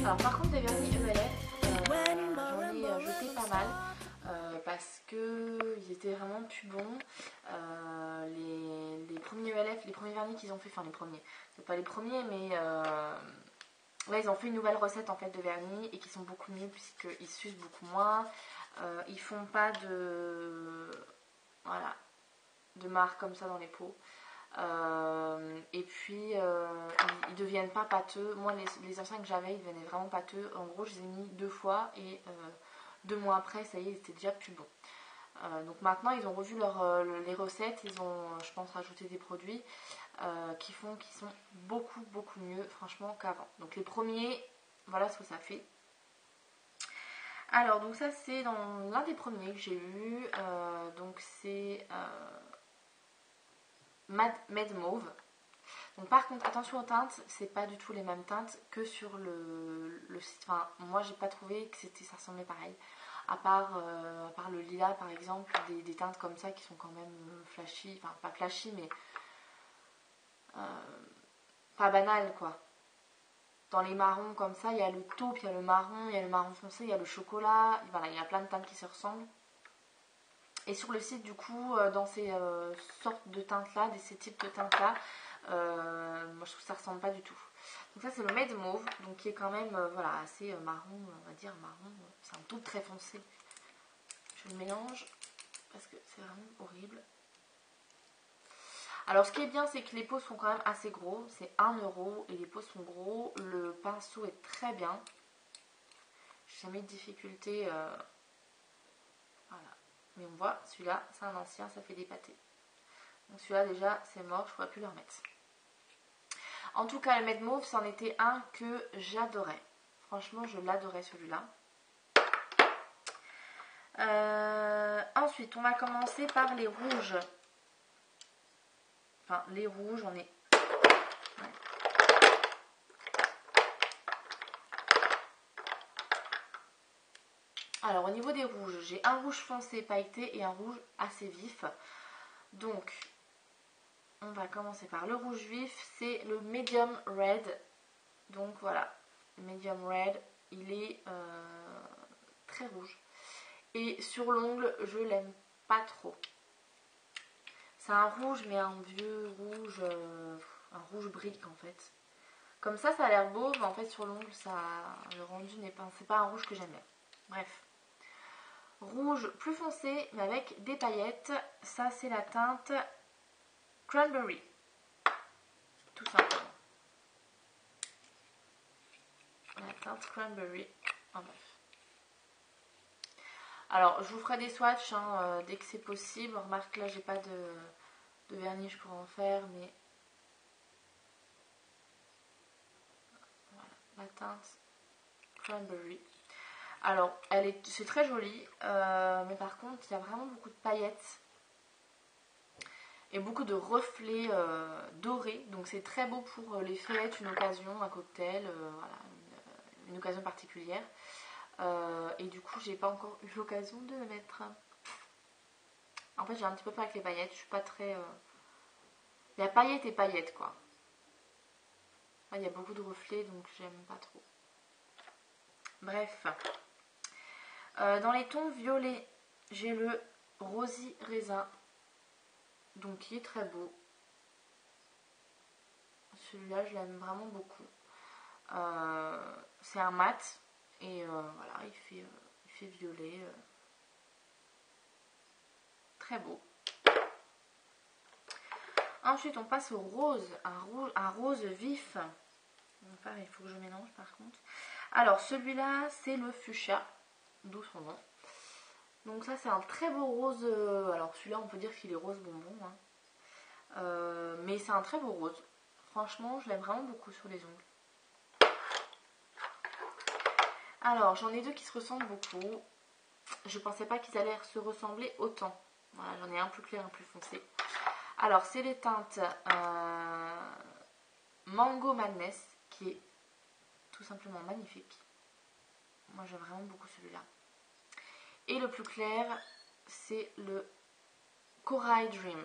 Alors par contre des vernis ELF, j'en ai jeté pas mal parce que ils étaient vraiment plus bons. Les premiers ELF, les premiers vernis qu'ils ont fait, enfin les premiers, c'est pas les premiers mais là ils ont fait une nouvelle recette en fait de vernis et qui sont beaucoup mieux puisqu'ils s'usent beaucoup moins. Ils font pas de voilà de marque comme ça dans les pots. Et puis ils deviennent pas pâteux. Moi les anciens que j'avais ils devenaient vraiment pâteux. En gros je les ai mis 2 fois et 2 mois après ça y est, c'était déjà plus bon. Donc maintenant ils ont revu les recettes, ils ont je pense rajouté des produits qui sont beaucoup mieux franchement qu'avant. Donc les premiers, voilà ce que ça fait. Alors donc ça c'est dans l'un des premiers que j'ai eu, donc c'est Mad Mauve. Donc par contre attention aux teintes, c'est pas du tout les mêmes teintes que sur le site. Enfin moi j'ai pas trouvé que ça ressemblait pareil. À part le lilas par exemple, des teintes comme ça qui sont quand même flashy, enfin pas flashy mais pas banales quoi. Dans les marrons comme ça, il y a le taupe, il y a le marron foncé, il y a le chocolat, voilà, il y a plein de teintes qui se ressemblent. Et sur le site du coup, dans ces sortes de teintes là, ces types de teintes là, moi je trouve que ça ressemble pas du tout. Donc ça c'est le Made Mauve, donc qui est quand même voilà, assez marron, on va dire marron, c'est un taupe très foncé. Je le mélange parce que c'est vraiment horrible. Alors ce qui est bien c'est que les pots sont quand même assez gros, c'est 1 € et les pots sont gros, le pinceau est très bien. J'ai jamais eu de difficulté, voilà. Mais on voit, celui-là c'est un ancien, ça fait des pâtés. Donc celui-là déjà c'est mort, je ne pourrais plus le remettre. En tout cas le Made Mauve c'en était un que j'adorais. Franchement je l'adorais celui-là. Ensuite on va commencer par les rouges. Enfin les rouges on est... Ouais. Alors au niveau des rouges, j'ai un rouge foncé pailleté et un rouge assez vif. Donc on va commencer par le rouge vif, c'est le Medium Red. Donc voilà, le Medium Red, il est très rouge. Et sur l'ongle, je l'aime pas trop. C'est un rouge, mais un vieux rouge, un rouge brique en fait. Comme ça a l'air beau, mais en fait sur l'ongle, le rendu n'est pas, c'est pas un rouge que j'aime bien. Bref. Rouge plus foncé, mais avec des paillettes. Ça, c'est la teinte Cranberry. Tout simplement. La teinte Cranberry. En bref. Alors, je vous ferai des swatchs hein, dès que c'est possible. Remarque, là, j'ai pas de vernis, je pourrais en faire, mais... Voilà, la teinte Cranberry. Alors, c'est très joli, mais par contre, il y a vraiment beaucoup de paillettes. Et beaucoup de reflets dorés, donc c'est très beau pour les fêtes, une occasion, un cocktail, voilà, une occasion particulière. Et du coup j'ai pas encore eu l'occasion de le mettre. En fait j'ai un petit peu peur avec les paillettes, je suis pas très... Il y a paillettes et paillettes quoi. Il y a beaucoup de reflets donc j'aime pas trop. Bref. Dans les tons violets, j'ai le Rosy Raisin, donc qui est très beau. Celui-là je l'aime vraiment beaucoup. C'est un mat et voilà, il fait violet, très beau. Ensuite on passe au rose, un rose vif. Enfin, il faut que je mélange par contre. Alors celui-là c'est le fuchsia, d'où son nom. Donc ça c'est un très beau rose, alors celui-là on peut dire qu'il est rose bonbon hein. Mais c'est un très beau rose. Franchement je l'aime vraiment beaucoup sur les ongles. Alors j'en ai deux qui se ressemblent beaucoup. Je pensais pas qu'ils allaient se ressembler autant. Voilà, j'en ai un plus clair, un plus foncé. Alors c'est les teintes Mango Madness, qui est tout simplement magnifique. Moi j'aime vraiment beaucoup celui-là. Et le plus clair, c'est le Corail Dream.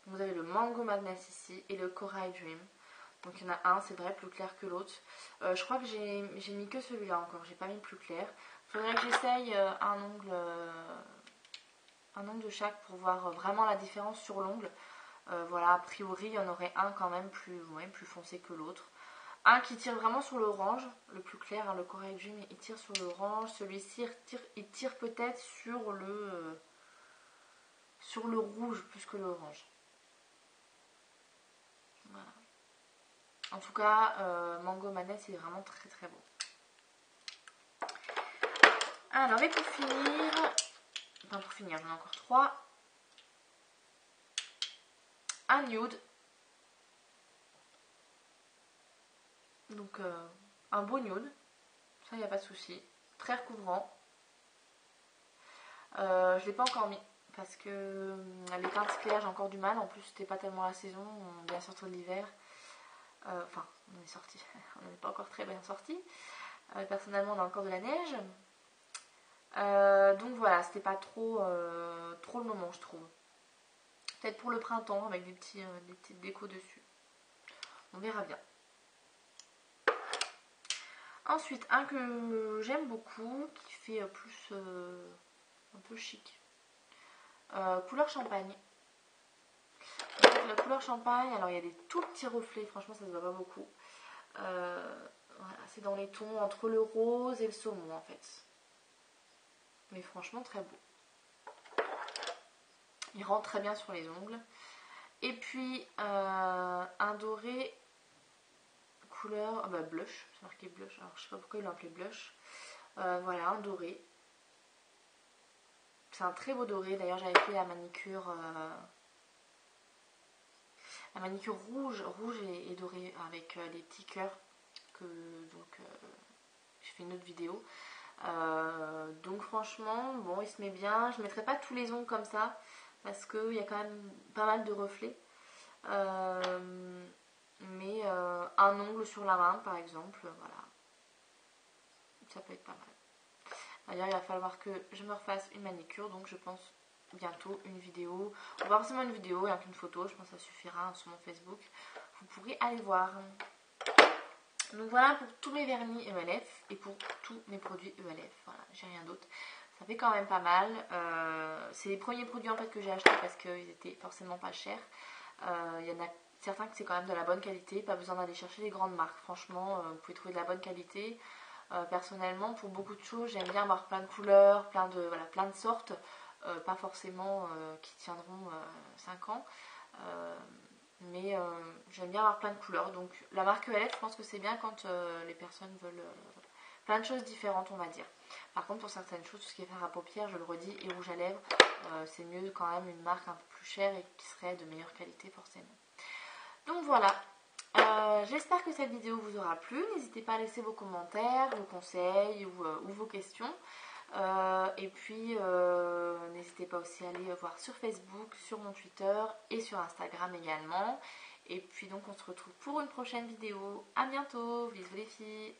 Donc vous avez le Mango Madness ici et le Corail Dream. Donc il y en a un, c'est vrai, plus clair que l'autre. Je crois que j'ai mis que celui-là encore, j'ai pas mis le plus clair. Il faudrait que j'essaye un ongle de chaque pour voir vraiment la différence sur l'ongle. Voilà, a priori, il y en aurait un quand même plus foncé que l'autre. Un qui tire vraiment sur l'orange, le plus clair, hein, le Corail Dream, il tire sur l'orange. Celui-ci, il tire peut-être sur le rouge plus que l'orange. Voilà. En tout cas, Mango Madness, c'est vraiment très très beau. Alors, et pour finir, j'en ai encore 3. Un nude. Donc, un beau nude. Ça, il n'y a pas de souci. Très recouvrant. Je ne l'ai pas encore mis parce que les teintes claires, j'ai encore du mal. En plus, c'était pas tellement la saison. On vient sortir de l'hiver. Enfin, on est sorti. On n'est pas encore très bien sorti. Personnellement, on a encore de la neige. Donc voilà, c'était pas trop le moment, je trouve. Peut-être pour le printemps avec des petites décos dessus. On verra bien. Ensuite, un que j'aime beaucoup, qui fait plus un peu chic. Couleur champagne. Donc, la couleur champagne, alors il y a des tout petits reflets, franchement ça se voit pas beaucoup. Voilà, c'est dans les tons entre le rose et le saumon en fait. Mais franchement très beau. Il rentre très bien sur les ongles. Et puis un doré couleur blush, c'est marqué blush, alors je sais pas pourquoi il l'a appelé blush. Voilà, un doré. C'est un très beau doré, d'ailleurs j'avais fait la manicure rouge et dorée avec les petits cœurs que j'ai fait une autre vidéo. Donc franchement, bon, il se met bien. Je ne mettrai pas tous les ongles comme ça parce qu'il y a quand même pas mal de reflets. Mais un ongle sur la main par exemple, voilà, ça peut être pas mal. D'ailleurs, il va falloir que je me refasse une manicure, donc je pense bientôt une vidéo, ou pas forcément une vidéo, et une photo, je pense que ça suffira sur mon Facebook. Vous pourrez aller voir. Donc voilà pour tous mes vernis ELF et pour tous mes produits ELF. Voilà, j'ai rien d'autre. Ça fait quand même pas mal. C'est les premiers produits en fait que j'ai achetés parce qu'ils étaient forcément pas chers. Il y en a certains que c'est quand même de la bonne qualité. Pas besoin d'aller chercher les grandes marques. Franchement, vous pouvez trouver de la bonne qualité. Personnellement, pour beaucoup de choses, j'aime bien avoir plein de couleurs, plein de sortes. Pas forcément qui tiendront 5 ans. Mais j'aime bien avoir plein de couleurs. Donc la marque ELF, je pense que c'est bien quand les personnes veulent plein de choses différentes, on va dire. Par contre, pour certaines choses, tout ce qui est fard à paupières, je le redis, et rouge à lèvres, c'est mieux quand même une marque un peu plus chère et qui serait de meilleure qualité forcément. Donc voilà. J'espère que cette vidéo vous aura plu. N'hésitez pas à laisser vos commentaires, vos conseils ou vos questions. Et puis n'hésitez pas aussi à aller voir sur Facebook, sur mon Twitter et sur Instagram également. Et puis donc on se retrouve pour une prochaine vidéo. À bientôt, bisous les filles.